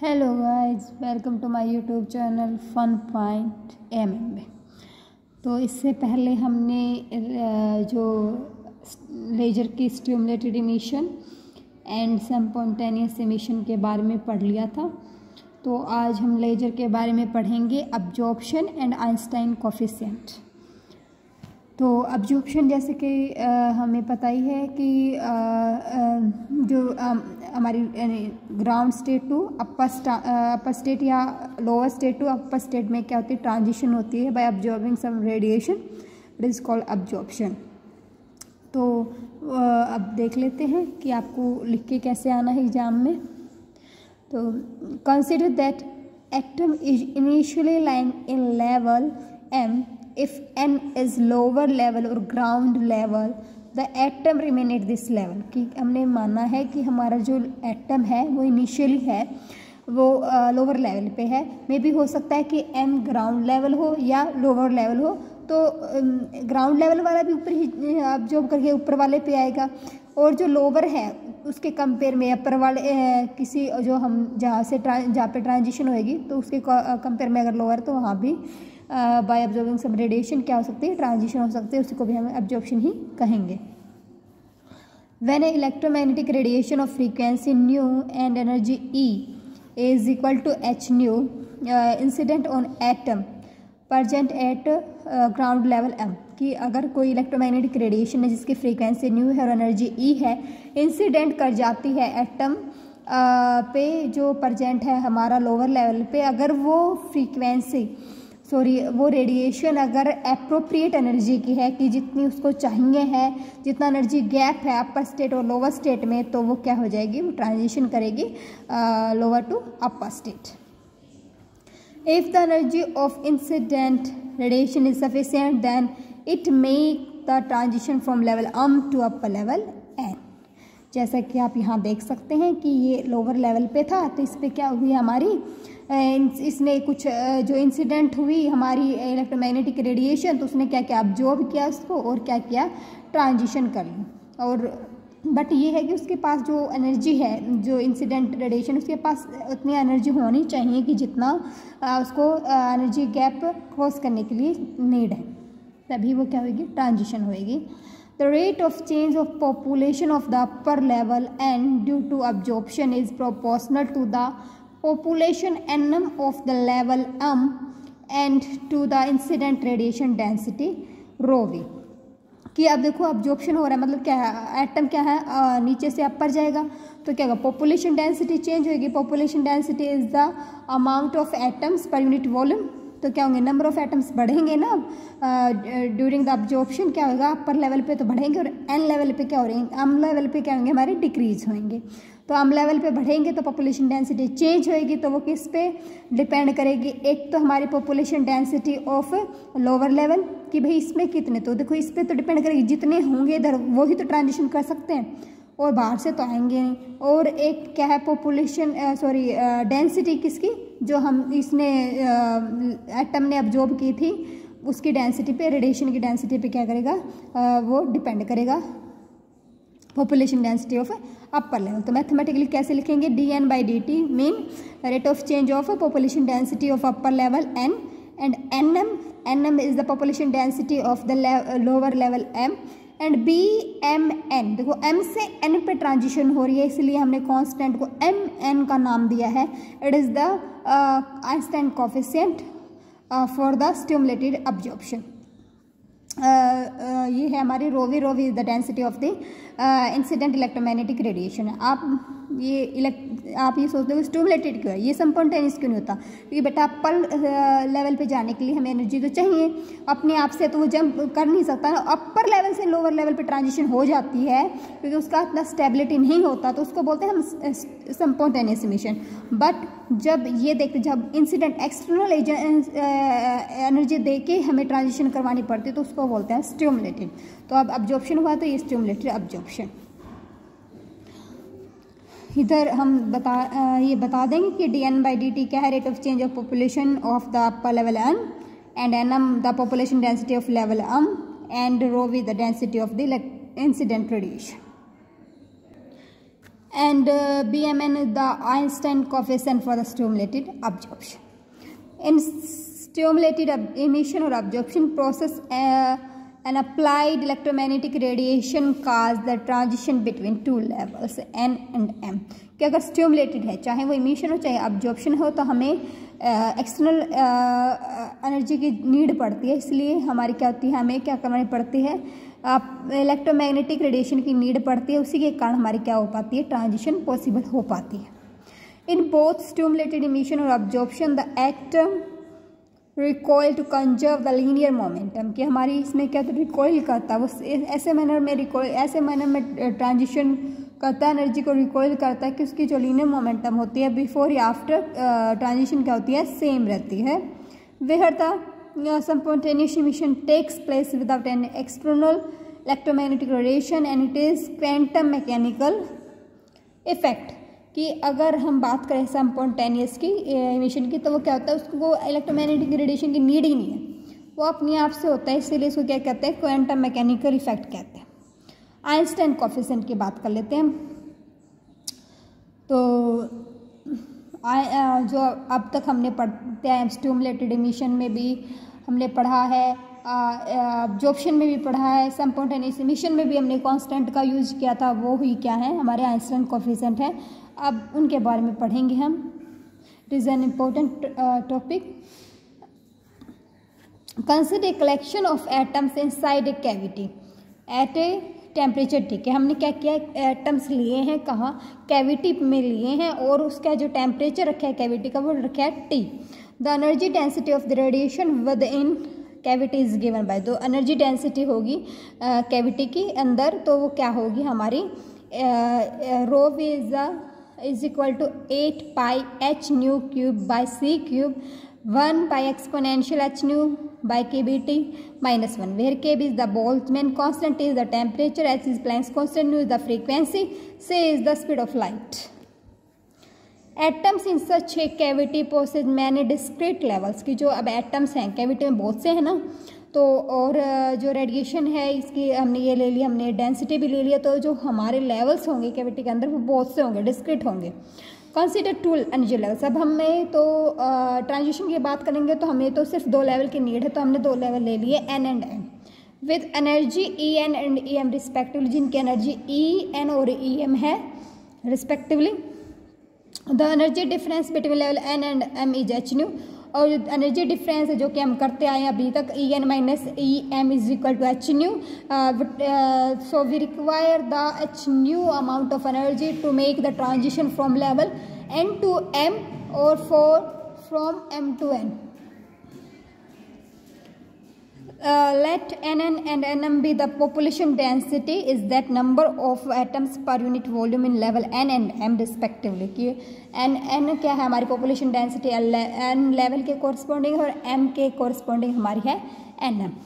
Hello guys, welcome to my YouTube channel fun point MM. तो इससे पहले हमने जो लेजर की stimulated emission and spontaneous emission के बारे में पढ़ लिया था। तो आज हम लेजर के बारे में पढ़ेंगे अब्जॉर्प्शन एंड आइंस्टाइन कोफिशिएंट। तो अब्जॉर्प्शन जैसे कि हमें पता ही है कि जो हमारी ground state to upper state या lower state to upper state में क्या होती है, ट्रांजिशन होती है by absorbing some radiation, it is called absorption. तो अब देख लेते हैं कि आपको लिख के कैसे आना है एग्जाम में। तो consider that atom is initially lying in level m if n is lower level or ground level the atom remain at this level। कि हमने माना है कि हमारा जो एटम है वो इनिशियली है वो लोअर लेवल पे है। मे बी हो सकता है कि n ग्राउंड लेवल हो या लोअर लेवल हो, तो ग्राउंड लेवल वाला भी ऊपर ही अब्जॉर्ब करके ऊपर वाले पे आएगा, और जो लोअर है उसके कंपेयर में अपर वाले किसी जो हम जहाँ पे ट्रांजिशन होएगी तो उसके कंपेयर में अगर लोअर तो वहाँ भी बाय अब्जॉर्बिंग सम रेडिएशन क्या हो सकती है, ट्रांजिशन हो सकती है, उसी को भी हम अब्जॉर्प्शन ही कहेंगे। When electromagnetic radiation of frequency nu and energy E is equal to H nu incident on atom present at ground level M. कि अगर कोई इलेक्ट्रोमैग्नेटिक रेडिएशन है जिसकी फ्रीक्वेंसी न्यू है और एनर्जी ई है, इंसिडेंट कर जाती है एटम पे जो प्रजेंट है हमारा लोअर लेवल पे, अगर वो फ्रीक्वेंसी वो रेडिएशन अगर अप्रोप्रिएट एनर्जी की है कि जितनी उसको चाहिए है, जितना एनर्जी गैप है अपर स्टेट और लोअर स्टेट में, तो वो क्या हो जाएगी, वो ट्रांजिशन करेगी lower to upper state. If the energy of incident radiation is sufficient then it make the transition from level m to upper level n। जैसा कि आप यहाँ देख सकते हैं कि ये लोअर लेवल पे था, तो इस पर क्या हुई हमारी इसने कुछ जो इंसिडेंट हुई हमारी इलेक्ट्रोमैग्नेटिक रेडिएशन, तो उसने क्या किया, अब्जॉर्ब किया उसको और क्या किया, ट्रांजिशन कर ली। और बट ये है कि उसके पास जो एनर्जी है, जो इंसिडेंट रेडिएशन, उसके पास उतनी एनर्जी होनी चाहिए कि जितना उसको एनर्जी गैप क्रॉस करने के लिए नीड है, तभी वो क्या होगी, ट्रांजिशन होएगी। The rate of change of population of the upper level n due to absorption is proportional to the population nm of the level m and to the incident radiation density rho v। कि अब देखो absorption हो रहा है, मतलब क्या है, atom क्या है नीचे से अपर जाएगा तो क्या होगा, पॉपुलेशन डेंसिटी चेंज होगी। Population density is the amount of atoms पर यूनिट वॉल्यूम, तो क्या होंगे, नंबर ऑफ एटम्स बढ़ेंगे ना ड्यूरिंग द अब्जॉर्प्शन, क्या होगा, अपर लेवल पे तो बढ़ेंगे और एन लेवल पे क्या हो रहे, अम लेवल पे क्या होंगे, हमारे डिक्रीज होंगे। तो अम लेवल पे बढ़ेंगे तो पॉपुलेशन डेंसिटी चेंज होएगी, तो वो किस पे डिपेंड करेगी, एक तो हमारी population density of lower level कि भाई इसमें कितने, तो देखो इस पर तो डिपेंड करेगी, जितने होंगे इधर वो ही तो ट्रांजिशन कर सकते हैं और बाहर से तो आएंगे नहीं। और एक क्या है, पॉपुलेशन डेंसिटी किसकी, जो हम इसने एटम ने अब्जॉर्ब की थी उसकी डेंसिटी पे, रेडिएशन की डेंसिटी पे क्या करेगा, वो डिपेंड करेगा, population density of upper level. तो मैथमेटिकली कैसे लिखेंगे, dN/dt mean rate of change of population density of upper level n and nm is the population density of the lower level m and BMN। देखो m से n पे transition हो रही है, इसलिए हमने कांस्टेंट को mn का नाम दिया है। It is the Einstein coefficient for the stimulated absorption. ये है हमारी rho v is the density of the incident electromagnetic radiation. आप ये सोचते हो स्टिमुलेटेड क्यों है, ये स्पॉन्टेनियस क्यों नहीं होता, क्योंकि बेटा अपर लेवल पे जाने के लिए हमें एनर्जी तो चाहिए, अपने आप से तो वो जंप कर नहीं सकता ना। अपर लेवल से लोअर लेवल पे ट्रांजिशन हो जाती है क्योंकि उसका इतना स्टेबिलिटी नहीं होता, तो उसको बोलते हैं हम स्पॉन्टेनियस इमिशन। बट जब ये देखते, जब इंसिडेंट एक्सटर्नल एनर्जी दे के हमें ट्रांजिशन करवानी पड़ती है तो उसको बोलते हैं स्टिमुलेटेड। तो अब अब्जॉर्प्शन हुआ तो ये स्टिमुलेटेड अब्जॉर्प्शन। इधर हम ये बता देंगे कि dN/dt क्या है, rate of change of population of the upper level n and nm the population density of level m and rho v the density of the incident radiation. and BMN is the Einstein coefficient for the stimulated absorption. In stimulated emission or absorption process, an applied electromagnetic radiation cause the transition between two levels N and M. कि अगर stimulated है, चाहे वो emission हो चाहे absorption हो, तो हमें एक्सटर्नल एनर्जी की नीड पड़ती है, इसलिए हमारी क्या होती है, हमें क्या करनी पड़ती है, इलेक्ट्रोमैग्नेटिक रेडिएशन की नीड पड़ती है, उसी के कारण हमारी क्या हो पाती है, ट्रांजिशन पॉसिबल हो पाती है. इन बोथ स्टिमुलेटेड इमिशन और absorption the atom recoil to conserve the linear momentum, कि हमारी इसमें क्या तो रिकॉइल करता है, वो ऐसे मैनर में ट्रांजिशन करता है, एनर्जी को रिकॉइल करता है कि उसकी जो लीनियर मोमेंटम होती है बिफोर या आफ्टर ट्रांजिशन क्या होती है, सेम रहती है. Where the spontaneous emission takes place without an external electromagnetic radiation and it is quantum mechanical effect. कि अगर हम बात करें स्पॉन्टेनियस की इमिशन की, तो वो क्या होता है, उसको इलेक्ट्रोमैग्नेटिक रेडिएशन की नीड ही नहीं है, वो अपने आप से होता है, इसीलिए इसको क्या कहते हैं, क्वांटम मैकेनिकल इफेक्ट कहते हैं. आइंस्टाइन कोफिशिएंट की बात कर लेते हैं. तो जो अब तक हमने पढ़ते हैं, स्टिमुलेटेड इमिशन में भी हमने पढ़ा है, अब्जॉर्प्शन में भी पढ़ा है, स्पॉन्टेनियस इमिशन में भी हमने कांस्टेंट का यूज किया था, वो ही क्या है, हमारे आइंस्टाइन कोफिशिएंट है. अब उनके बारे में पढ़ेंगे हम. It is an important topic. Consider a collection of atoms inside a cavity at a temperature. ठीक है, हमने क्या किया, एटम्स लिए हैं, कहाँ, कैविटी में लिए हैं, और उसका जो टेम्परेचर रखा है कैविटी का, वो रखा है T. The energy density of the radiation within cavity is given by, तो एनर्जी डेंसिटी होगी कैविटी के अंदर, तो वो क्या होगी हमारी, rho v is equal to 8 pi h nu cube by c cube 1 by exponential h nu by kBT minus 1, where kB is the Boltzmann constant, T is the temperature, h is Planck's constant, nu is the frequency, c is the speed of light. Atoms in such a cavity possess many discrete levels, कि जो अब atoms हैं cavity में बहुत से हैं ना, तो और जो रेडिएशन है इसकी हमने ये ले लिया, हमने डेंसिटी भी ले लिया, तो जो हमारे लेवल्स होंगे कैविटी के अंदर वो बहुत से होंगे, डिस्क्रीट होंगे. Consider two energy levels. अब हमें तो ट्रांजिशन की बात करेंगे तो हमें तो सिर्फ 2 लेवल की नीड है, तो हमने 2 लेवल ले लिए n and m with energy E n and E m respectively, जिनकी एनर्जी ई एन और ई एम है respectively. The energy difference between level n and m is h nu, और जो एनर्जी डिफरेंस है जो कि हम करते आए हैं अभी तक, E N minus E M is equal to H nu. So we require the H nu amount of energy to make the transition from level N to M और from M to N. Let Nn and Nm be the population density is that number of atoms per unit volume in level n and m respectively. कि n क्या है हमारी population density, n level के corresponding और m के corresponding हमारी है nm.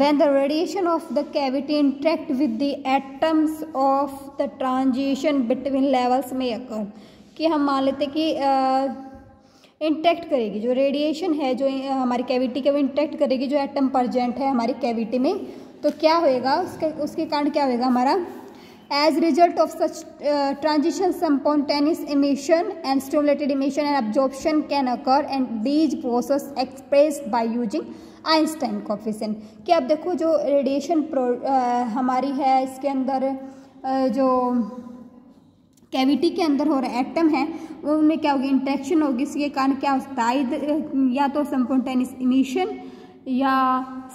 When the radiation of the cavity interact with the atoms of the transition between levels may occur, कि हम मान लेते कि इंटैक्ट करेगी जो रेडिएशन है जो हमारी कैविटी के, वो इंटैक्ट करेगी जो एटम प्रेजेंट है हमारी कैविटी में, तो क्या होएगा उसके कारण क्या होएगा हमारा, as result of such transition spontaneous emission and stimulated emission and absorption can occur and these process expressed by using Einstein coefficient. कि अब देखो जो रेडिएशन हमारी है इसके अंदर जो कैविटी के अंदर हो रहा एटम है वो उनमें क्या होगी, इंटरेक्शन होगी, इसके कारण क्या होता है, या तो स्पॉन्टेनियस इमिशन या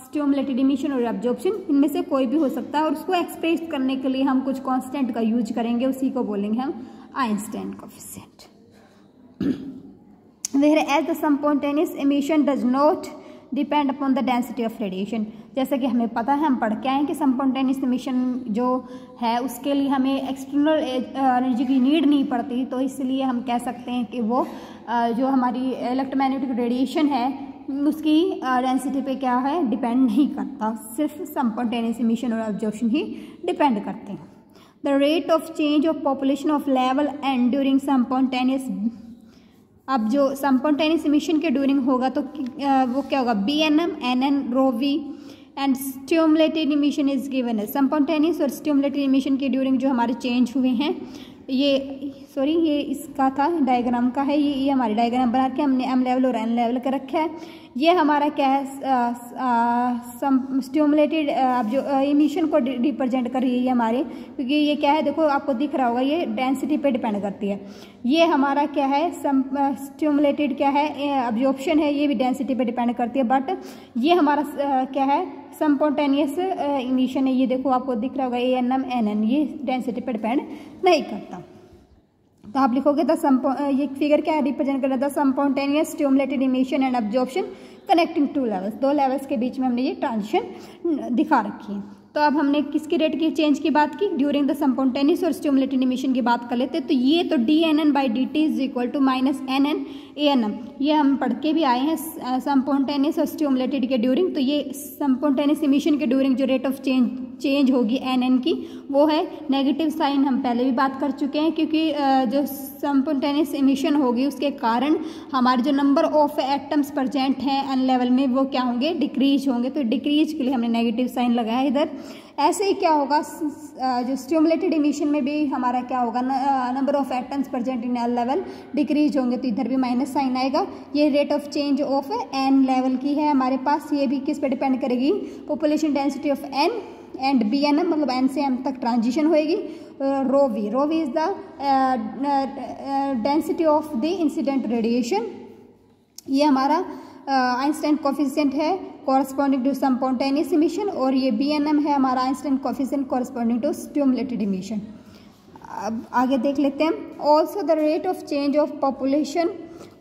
स्टिमुलेटेड इमिशन और एब्जॉर्प्शन, इनमें से कोई भी हो सकता है. और उसको एक्सप्रेस करने के लिए हम कुछ कांस्टेंट का यूज करेंगे, उसी को बोलेंगे हम Einstein coefficient. Whereas the spontaneous emission does not depend upon the density of radiation. जैसा कि हमें पता है, हम पढ़ के आए हैं कि spontaneous emission जो है उसके लिए हमें एक्सटर्नल एनर्जी की नीड नहीं पड़ती, तो इसलिए हम कह सकते हैं कि वो जो हमारी इलेक्ट्रोमैग्नेटिक रेडिएशन है उसकी डेंसिटी पे क्या है, डिपेंड नहीं करता, सिर्फ spontaneous emission और absorption ही डिपेंड करते हैं. The rate of change of population of level and during spontaneous, अब जो स्पॉन्टेनियस इमिशन के ड्यूरिंग होगा तो वो क्या होगा, B n m n n rho v and stimulated emission is given है। स्पॉन्टेनियस और स्टिमुलेटेड इमिशन के ड्यूरिंग जो हमारे चेंज हुए हैं, ये इसका था डायग्राम का है, ये हमारी डायग्राम बना के हमने एम लेवल और एन लेवल का रखा है। ये हमारा क्या है, स्टिमुलेटेड अब जो इमिशन को रिप्रेजेंट कर रही है ये हमारे, क्योंकि ये क्या है, देखो आपको दिख रहा होगा, ये डेंसिटी पे डिपेंड करती है। ये हमारा क्या है, स्टिमुलेटेड क्या है, अब्जॉर्प्शन है, ये भी डेंसिटी पे डिपेंड करती है। बट ये हमारा क्या है, स्पॉन्टेनियस इमिशन है। ये देखो आपको दिख रहा होगा ANM NN, ये डेंसिटी पे डिपेंड नहीं करता। तो आप लिखोगे ये फिगर क्या रिप्रेजेंट कर रहा था, spontaneous stimulated emission and absorption connecting two levels, दो लेवल्स के बीच में हमने ये ट्रांजिशन दिखा रखी है। तो अब हमने किसकी रेट की चेंज की बात की, ड्यूरिंग द स्पॉन्टेनियस और स्टिमुलेटेड इमिशन की बात कर लेते। तो ये तो dNN/dt is equal to -NN ANM, ये हम पढ़ के भी आए हैं स्पॉन्टेनियस और स्टिमुलेटेड के ड्यूरिंग। तो ये स्पॉन्टेनियस इमिशन के ड्यूरिंग जो रेट ऑफ चेंज होगी NN की, वो है नेगेटिव साइन, हम पहले भी बात कर चुके हैं, क्योंकि जो स्पॉन्टेनियस इमिशन होगी उसके कारण हमारे जो नंबर ऑफ एटम्स प्रेजेंट हैं एन लेवल में वो क्या होंगे, डिक्रीज होंगे। तो डिक्रीज के लिए हमने नेगेटिव साइन लगाया इधर। ऐसे ही क्या होगा, जो स्टिमुलेटेड इमिशन में भी हमारा क्या होगा, number of atoms present in n level decrease होंगे, तो इधर भी माइनस साइन आएगा। ये rate of change of n level की है हमारे पास, ये भी किस पे डिपेंड करेगी, population density of N and BNM, मतलब N से M तक ट्रांजिशन होएगी। Rho v is the density of the incident radiation, ये हमारा आइंस्टाइन कोफिशिएंट है कॉरस्पॉन्डिंग टू स्पॉन्टेनियस इमिशन, और ये BNM है हमारा Einstein coefficient corresponding to stimulated emission. अब आगे देख लेते हैं। Also the rate of change of population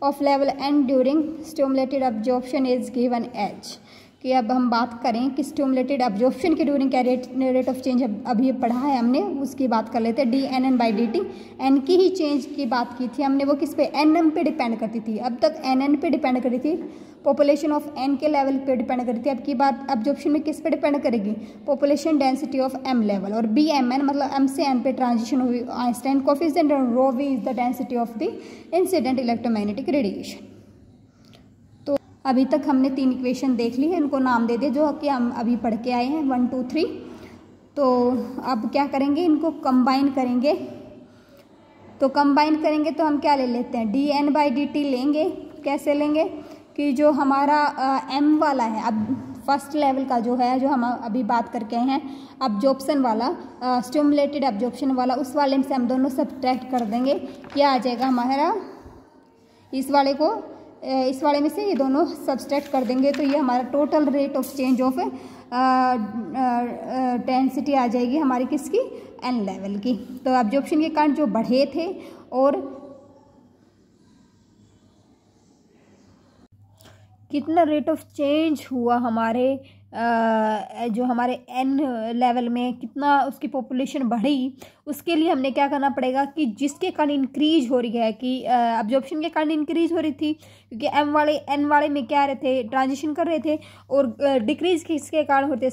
of level N during stimulated absorption is given as, कि अब हम बात करें कि स्टिमुलेटेड अब्जॉर्प्शन के ड्यूरिंग क्या रेट ऑफ चेंज अभी पढ़ा है हमने, उसकी बात कर लेते हैं। dNN/dt, एन की ही चेंज की बात की थी हमने, वो किस पे, NM पे डिपेंड करती थी। अब तक NN पे डिपेंड करती थी, पॉपुलेशन ऑफ N के लेवल पे डिपेंड करती थी। अब की बात अब्जॉर्प्शन में किस पे डिपेंड करेगी, population density of M level, और BMN मतलब M से N पे ट्रांजिशन हुई आइंस्टाइन कोफिशिएंट, और rho v is the density of the incident electromagnetic radiation. अभी तक हमने 3 इक्वेशन देख ली है, इनको नाम दे दिए जो कि हम अभी पढ़ के आए हैं 1 2 3। तो अब क्या करेंगे, इनको कंबाइन करेंगे। तो कंबाइन करेंगे तो हम क्या ले लेते हैं, dN/dt लेंगे। कैसे लेंगे कि जो हमारा M वाला है, अब फर्स्ट लेवल का जो है, जो हम अभी बात करके हैं अब्जॉर्प्शन वाला, स्टिमुलेटेड अब्जॉर्प्शन वाला, उस वाले में से हम दोनों सब्ट्रैक्ट कर देंगे। क्या आ जाएगा हमारा, इस वाले में से ये दोनों सब्सट्रैक्ट कर देंगे, तो ये हमारा total rate of change of density आ जाएगी हमारी किसकी, एन लेवल की। तो अब्जॉर्प्शन के कारण जो बढ़े थे और कितना रेट ऑफ चेंज हुआ हमारे जो हमारे एन लेवल में, कितना उसकी पॉपुलेशन बढ़ी, उसके लिए हमने क्या करना पड़ेगा कि जिसके कारण इंक्रीज हो रही है, कि अब्जॉर्प्शन के कारण इंक्रीज हो रही थी, क्योंकि एन वाले में क्या रहे थे, ट्रांजिशन कर रहे थे, और डिक्रीज किसके कारण होते,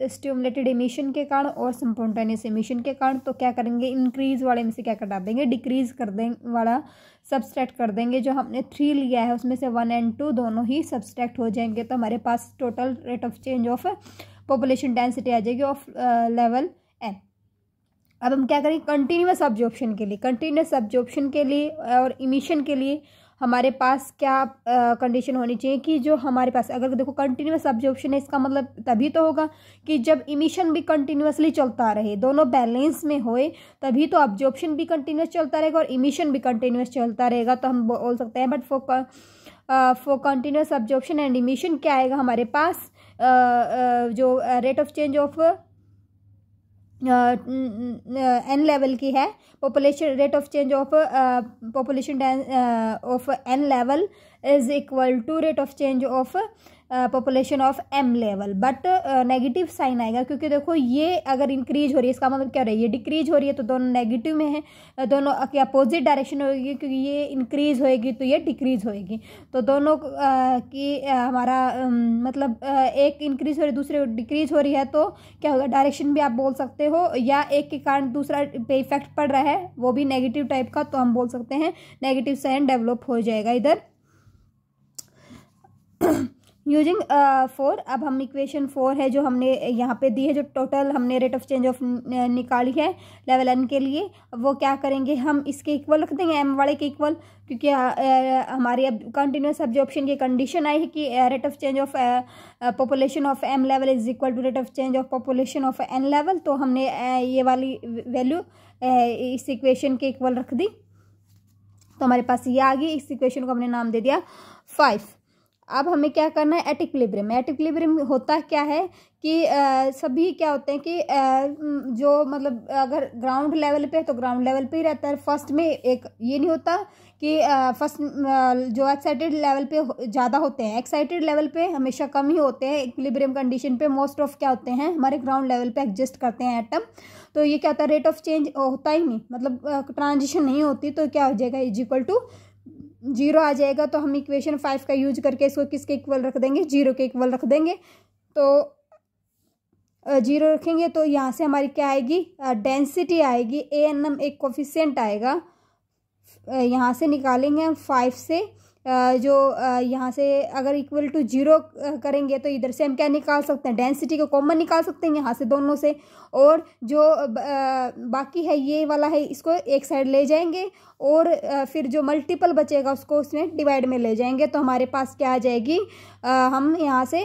स्टिमुलेटेड इमिशन के कारण और स्पॉन्टेनियस इमिशन के कारण। तो क्या करेंगे, इंक्रीज वाले में से क्या कर देंगे, डिक्रीज कर देंगे वाला सब्सट्रैक्ट कर देंगे। जो हमने 3 लिया है उसमें से 1 और 2 दोनों ही सब्सट्रैक्ट हो जाएंगे, तो हमारे पास total rate of change of population density आ जाएगी ऑफ लेवल एन। अब हम क्या करेंगे, कंटिन्यूअस अब्जॉर्प्शन के लिए और इमिशन के लिए हमारे पास क्या कंडीशन होनी चाहिए, कि जो हमारे पास, अगर देखो कंटिन्यूअस अब्जॉर्प्शन है, इसका मतलब तभी तो होगा कि जब इमिशन भी कंटिन्यूअसली चलता रहे, दोनों बैलेंस में होए, तभी तो अब्जॉर्प्शन भी कंटिन्यूअस चलता रहेगा और इमिशन भी कंटिन्यूअस चलता रहेगा। तो हम बोल सकते हैं, but for continuous absorption and emission क्या आएगा हमारे पास, जो rate of change of n level की है, population rate of change of population of n level is equal to rate of change of population of m level. But negative sign आएगा, क्योंकि देखो ये अगर इंक्रीज हो रही है, इसका मतलब क्या रही है, ये डिक्रीज हो रही है, तो दोनों नेगेटिव में है, दोनों की अपोजिट डायरेक्शन होगी, क्योंकि ये इंक्रीज होएगी तो ये डिक्रीज होएगी। तो दोनों की हमारा मतलब एक इंक्रीज हो रही है, दूसरे डिक्रीज हो रही है, तो क्या होगा, डायरेक्शन भी आप बोल सकते हो, या एक के कारण दूसरा पे इफेक्ट पड़ रहा है, वो भी नेगेटिव टाइप का, तो हम बोल सकते हैं नेगेटिव साइन डेवलप हो जाएगा इधर। यूजिंग 4, अब हम इक्वेशन 4 है जो हमने यहाँ पे दी है, जो टोटल हमने रेट ऑफ चेंज ऑफ निकाली है लेवल n के लिए, वो क्या करेंगे, हम इसके इक्वल रख देंगे, m वाले के इक्वल, क्योंकि हमारी अब कंटिन्यूस एब्जॉर्प्शन की कंडीशन आई है कि rate of change of population of m level is equal to rate of change of population of n level. तो हमने ये वाली वैल्यू इस इक्वेशन के इक्वल रख दी, तो हमारे पास ये आ गई। इस इक्वेशन को हमने नाम दे दिया 5। अब हमें क्या करना है, एट इक्विलिब्रियम। एट इक्विलिब्रियम होता क्या है कि सभी क्या होते हैं कि जो मतलब अगर ग्राउंड लेवल पे तो ग्राउंड लेवल पे ही रहता है। फर्स्ट में एक ये नहीं होता कि फर्स्ट जो एक्साइटेड लेवल पे ज़्यादा होते हैं, एक्साइटेड लेवल पे हमेशा कम ही होते हैं। इक्विलिब्रियम कंडीशन पे मोस्ट ऑफ क्या होते हैं, हमारे ग्राउंड लेवल पे एग्जिस्ट करते हैं एटम। तो ये क्या होता है, रेट ऑफ चेंज होता ही नहीं, मतलब ट्रांजिशन नहीं होती। तो क्या हो जाएगा, इज इक्वल टू 0 आ जाएगा। तो हम इक्वेशन 5 का यूज करके इसको किसके इक्वल रख देंगे, 0 के इक्वल रख देंगे। तो 0 रखेंगे तो यहाँ से हमारी क्या आएगी, डेंसिटी आएगी, ANM एक कोफिशिएंट आएगा। यहाँ से निकालेंगे हम 5 से, जो यहाँ से अगर इक्वल टू 0 करेंगे तो इधर से हम क्या निकाल सकते हैं, डेंसिटी को कॉमन निकाल सकते हैं यहाँ से दोनों से। और जो बाकी है ये वाला है, इसको एक साइड ले जाएंगे और फिर जो मल्टीपल बचेगा उसको उसमें डिवाइड में ले जाएंगे। तो हमारे पास क्या आ जाएगी, हम यहाँ से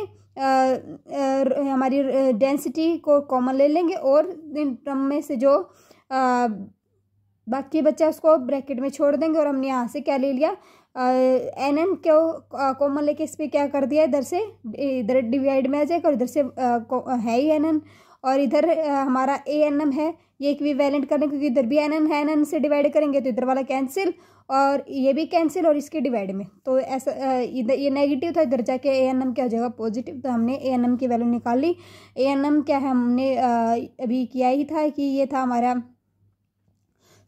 हमारी डेंसिटी को कॉमन ले लेंगे और इन टर्म में से जो बाकी बचा उसको ब्रैकेट में छोड़ देंगे। और हमने यहाँ से क्या ले लिया, NN को कॉमन लेके इस पर क्या कर दिया, इधर से इधर डिवाइड में आ जाएगा और इधर से है ही NN, और इधर हमारा ANM है, ये इक्विवेलेंट करने, क्योंकि इधर भी NN है, NN से डिवाइड करेंगे तो इधर वाला कैंसिल और ये भी कैंसिल और इसके डिवाइड में। तो ऐसा इधर ये नेगेटिव था, इधर जाके ANM क्या हो जाएगा, पॉजिटिव। तो हमने ANM की वैल्यू निकाल ली। ANM क्या है, हमने अभी किया ही था कि ये था हमारा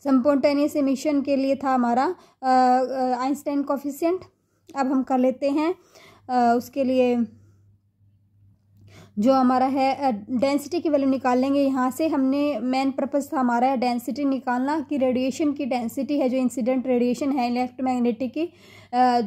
स्पॉन्टेनियस एमिशन के लिए था हमारा आइंस्टाइन कोफिशिएंट। अब हम कर लेते हैं उसके लिए जो हमारा है डेंसिटी की वैल्यू निकाल लेंगे। यहाँ से हमने मेन पर्पस था हमारा डेंसिटी निकालना, कि रेडिएशन की डेंसिटी है जो इंसिडेंट रेडिएशन है इलेक्ट्रोमैग्नेटिक की,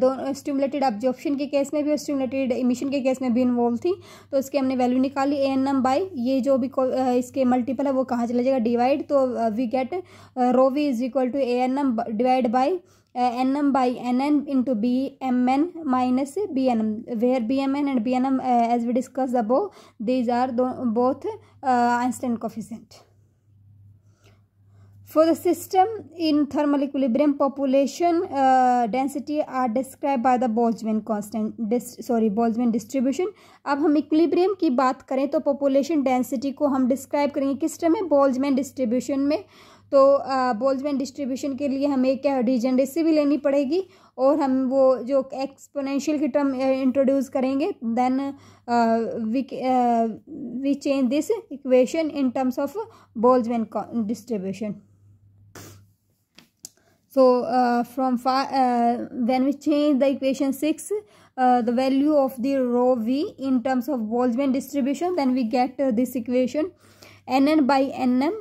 दोनों स्टिमुलेटेड एब्जॉर्प्शन के केस में भी और स्टिमुलेटेड इमिशन के केस में भी इन्वॉल्व थी। तो इसके हमने वैल्यू निकाली, ANM बाई ये जो भी इसके मल्टीपल है वो कहाँ चला जाएगा, डिवाइड। तो we get rho v is equal to ANM divide by NM by NN into BMN minus BNM, where BMN and BNM as we discussed above, these are both Einstein coefficient. For the system in thermal equilibrium, population density are described by the Boltzmann constant, Boltzmann distribution. अब हम equilibrium की बात करें तो population density को हम describe करेंगे किस टर्म में, बोल्ट्जमैन डिस्ट्रीब्यूशन में। तो बोल्ट्जमैन डिस्ट्रीब्यूशन के लिए हमें क्या डिजेनरेसी भी लेनी पड़ेगी और हम वो जो एक्सपोनेंशियल की टर्म इंट्रोड्यूस करेंगे, then we change this equation in terms of Boltzmann distribution. So from when we change the equation 6, the value of the rho v in terms of Boltzmann distribution, then we get this equation NN by NM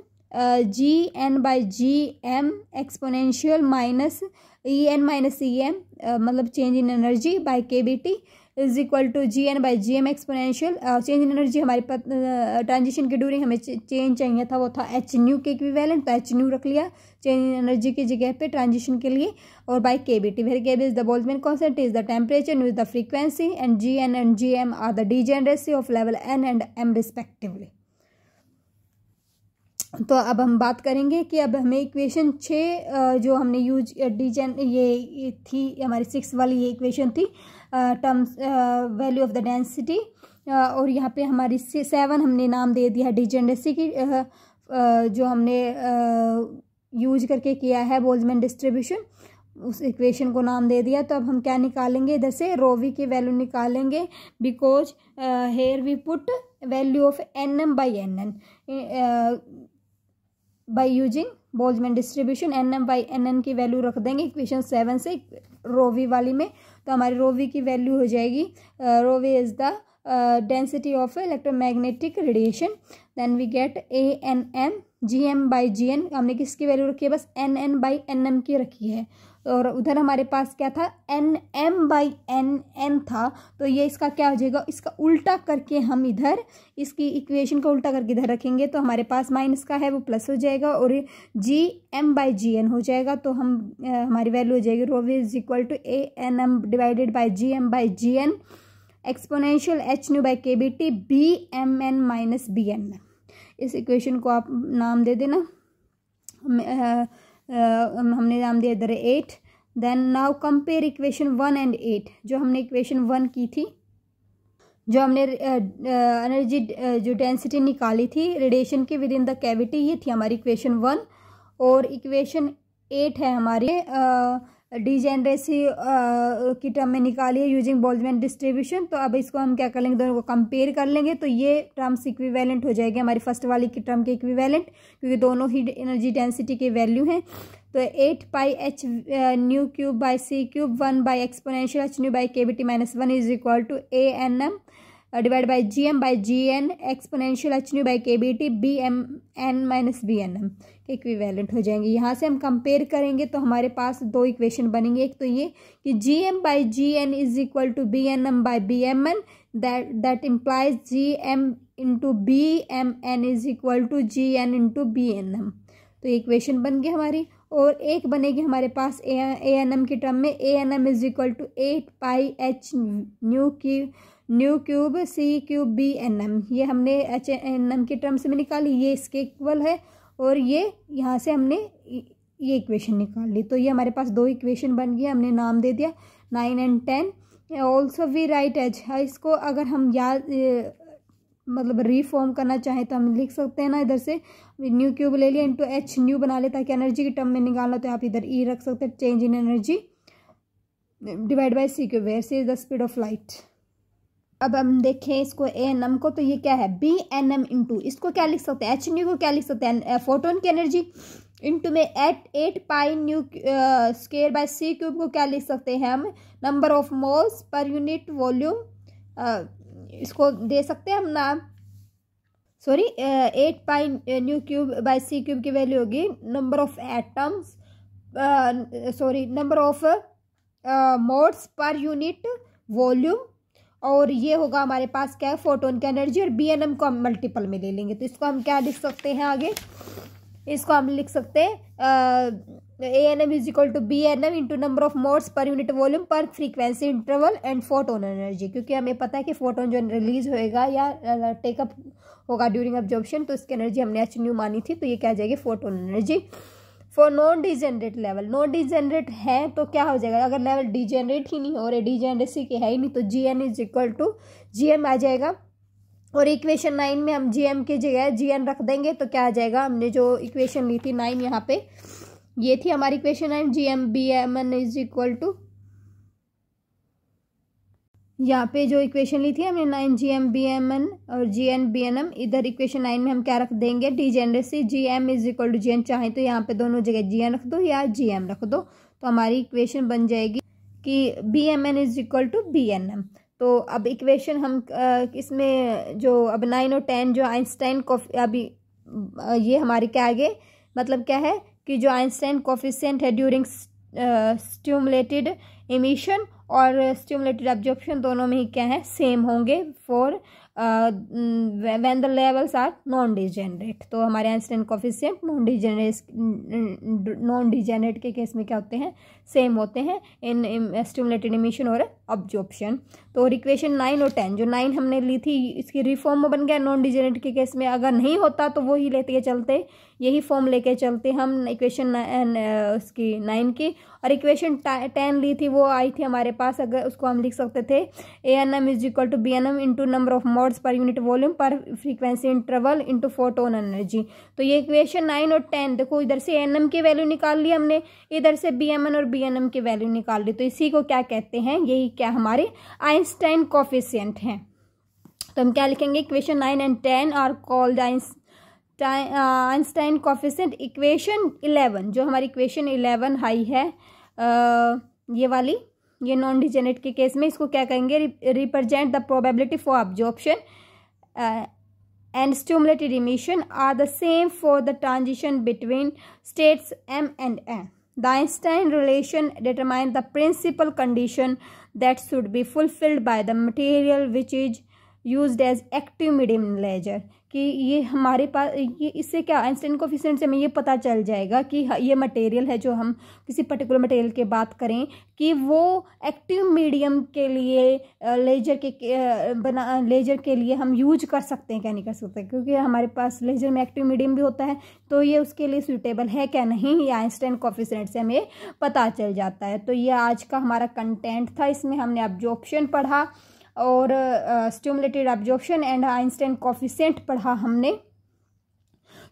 GN by GM exponential minus EN minus EM मतलब change in energy by KBT is equal to GN by GM exponential. Change in energy हमारे पास transition की during हमें change चाहिए था, वो था h new के equivalent, तो h न्यू रख लिया चेंज इन एनर्जी की जगह पे ट्रांजिशन के लिए, और by KBT, where KB is the Boltzmann constant, is the temperature, nu is the frequency, and GN and GM are the degeneracy of level N and M respectively. तो अब हम बात करेंगे कि अब हमें इक्वेशन 6 जो हमने यूज ये थी हमारी 6 वाली ये इक्वेशन थी terms value of the density, और यहाँ पे हमारी 7 हमने नाम दे दिया डिजेनरेसी की, जो हमने यूज करके किया है बोल्ट्जमैन डिस्ट्रीब्यूशन, उस इक्वेशन को नाम दे दिया. तो अब हम क्या निकालेंगे, इधर से रो वी की वैल्यू निकालेंगे, because here we put value of NM by NN by using Boltzmann distribution. NM by NN की वैल्यू रख देंगे इक्वेशन 7 से रो वी वाली में. तो हमारी रो वी की वैल्यू हो जाएगी, rho v is the density of electromagnetic radiation, then we get ANM GM by GN. हमने किसकी वैल्यू रखी है, बस NN बाई NM की रखी है. और उधर हमारे पास क्या था, NM/N था, तो ये इसका क्या हो जाएगा, इसका उल्टा करके हम इधर इसकी इक्वेशन को उल्टा करके इधर रखेंगे तो हमारे पास माइनस का है वो प्लस हो जाएगा और GM/GN हो जाएगा। तो हम हमारी वैल्यू हो जाएगी ρ is equal to ANM divided by GM/GN exponential hν/kBT BMN minus BN। इस इक्वेशन को आप नाम दे देना, हमने नाम दिया इधर 8। Then now compare equation 1 and 8। जो हमने इक्वेशन 1 की थी, जो हमने एनर्जी जो डेंसिटी निकाली थी रेडिएशन की विद इन द कैविटी, ये थी हमारी इक्वेशन 1। और इक्वेशन 8 है हमारी डिजेनरेसी की टर्म में निकाली है यूजिंग बोल्ट्जमैन डिस्ट्रीब्यूशन। तो अब इसको हम क्या कर लेंगे, दोनों को कंपेयर कर लेंगे तो ये टर्म्स इक्विवेलेंट हो जाएगी हमारी फर्स्ट वाली की टर्म के इक्विवेलेंट, क्योंकि दोनों ही एनर्जी डेंसिटी की वैल्यू हैं। तो 8πh⁻³/c³ 1 exponential hν/kBT - 1 is equal to ANM divide by GM/GN exponential hν/kBT BMN minus BNM के इक्विवेलेंट हो जाएंगे। यहाँ से हम कंपेयर करेंगे तो हमारे पास दो इक्वेशन बनेंगे। एक तो ये कि GM/GN is equal to BNM/BMN, that implies GM/BMN is equal to GN into BNM। तो इक्वेशन बन गई हमारी। और एक बनेगी हमारे पास ANM की टर्म में, ANM is equal to 8πh⁻³ BNM। ये हमने HNM की टर्म से में निकाली, ये इसके इक्वल है और ये यहाँ से हमने ये इक्वेशन निकाल ली। तो ये हमारे पास दो इक्वेशन बन गई, हमने नाम दे दिया 9 and 10। Also we write as, इसको अगर हम याद मतलब रीफॉर्म करना चाहें तो हम लिख सकते हैं ना, इधर से ν³ ले लिया इंटू hν बना ले, ताकि एनर्जी की टर्म में निकालना तो आप इधर E रख सकते हैं, change in energy divide by c³, where c is the speed of light. अब हम देखें इसको ANM को, तो ये क्या है BNM इंटू, इसको क्या लिख सकते हैं, hν को क्या लिख सकते हैं, फोटोन की एनर्जी इंटू में 8π²/c³ को क्या लिख सकते हैं हम, number of moles per unit volume. इसको दे सकते हैं हम नाम, सॉरी 8π⁻³ की वैल्यू होगी number of atoms, sorry number of modes per unit volume, और ये होगा हमारे पास क्या है फोटोन की एनर्जी, और BNM को हम मल्टीपल में ले लेंगे। तो इसको हम क्या लिख सकते हैं आगे, इसको हम लिख सकते हैं ANM is equal to BNM into number of modes per unit volume per frequency interval and photon energy, क्योंकि हमें पता है कि फोटोन जो रिलीज होएगा या टेकअप होगा ड्यूरिंग एब्जॉर्प्शन, तो इसकी एनर्जी हमने hν मानी थी, तो ये क्या आ जाएगी photon energy. For non degenerate level, non degenerate है तो क्या हो जाएगा, अगर लेवल डिजेनरेट ही नहीं हो रहे, डिजेनरेसी के है ही नहीं, तो GN is equal to GM आ जाएगा। और इक्वेशन 9 में हम GM की जगह GN रख देंगे तो क्या आ जाएगा, हमने जो इक्वेशन ली थी 9 यहाँ पे, ये थी हमारी equation 9, GM/BMN is equal to, यहाँ पे जो इक्वेशन ली थी हमने 9 GM/BMN और GN/BNM, इधर इक्वेशन 9 में हम क्या रख देंगे, degeneracy GM is equal to GN, चाहे तो यहाँ पे दोनों जगह GN रख दो या GM रख दो, तो हमारी इक्वेशन बन जाएगी कि BMN is equal to BNM। तो अब इक्वेशन हम इसमें जो अब 9 और 10 जो आइंस्टाइन अभी ये हमारे क्या आगे मतलब क्या है कि जो आइंस्टाइन कोफिशिएंट है ड्यूरिंग स्टिमुलेटेड एमिशन और स्टिमुलेटेड एब्जॉर्प्शन, दोनों में ही क्या है सेम होंगे for when the levels are non degenerate. तो हमारे आइंस्टाइन कोफिशिएंट नॉन डिजेनरेट के केस में क्या होते हैं, सेम होते हैं इन स्टिमुलेटेड एमिशन और एब्जॉर्प्शन। तो इक्वेशन 9 और 10 जो 9 हमने ली थी इसकी रिफॉर्म में बन गया नॉन डिजेनरेट के केस में, अगर नहीं होता तो वो ही लेते चलते, यही फॉर्म लेके चलते हम इक्वेशन उसकी 9 की। और इक्वेशन 10 ली थी वो आई थी हमारे पास, अगर उसको हम लिख सकते थे ANM is equal to BNM into number of modes per unit volume per frequency interval into photon energy. तो ये इक्वेशन 9 और 10 देखो, इधर से ANM की वैल्यू निकाल ली हमने, इधर से BMN और BNM की वैल्यू निकाल ली, तो इसी को क्या कहते हैं, यही क्या हमारे आइंस्टाइन कोफिशिएंट हैं। तो हम क्या लिखेंगे, equation 9 and 10 are called Einstein coefficient. Equation 11 जो हमारी इक्वेशन 11 हाई है ये वाली, ये नॉन डिजेनरेट के केस में इसको क्या कहेंगे, represent the probability for absorption and stimulated emission are the same for the transition between states M and N। The Einstein relation determine the principal condition that should be fulfilled by the material which is used as active medium in laser, कि ये हमारे पास ये इससे क्या Einstein coefficient से हमें ये पता चल जाएगा कि ये मटेरियल है, जो हम किसी पर्टिकुलर मटेरियल की बात करें कि वो एक्टिव मीडियम के लिए लेजर के लिए हम यूज कर सकते हैं क्या नहीं कर सकते, क्योंकि हमारे पास लेजर में एक्टिव मीडियम भी होता है, तो ये उसके लिए सूटेबल है क्या नहीं, ये आइंस्टाइन कोफिशिएंट से हमें पता चल जाता है। तो ये आज का हमारा कंटेंट था। इसमें हमने एब्जॉर्प्शन पढ़ा और stimulated absorption and Einstein coefficient पढ़ा हमने,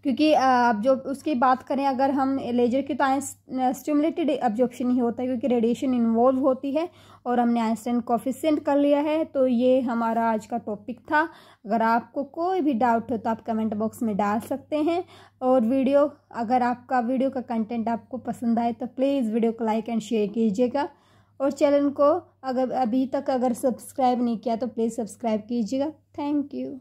क्योंकि अब जो उसकी बात करें अगर हम लेजर की, तो स्टिमुलेटेड एब्जॉर्प्शन ही होता है क्योंकि रेडिएशन इन्वॉल्व होती है, और हमने आइंस्टाइन कोफिशिएंट कर लिया है। तो ये हमारा आज का टॉपिक था। अगर आपको कोई भी डाउट हो तो आप कमेंट बॉक्स में डाल सकते हैं। और अगर आपका वीडियो का कंटेंट आपको पसंद आए तो प्लीज़ वीडियो को लाइक एंड शेयर कीजिएगा, और चैनल को अगर अभी तक सब्सक्राइब नहीं किया तो प्लीज़ सब्सक्राइब कीजिएगा। Thank you.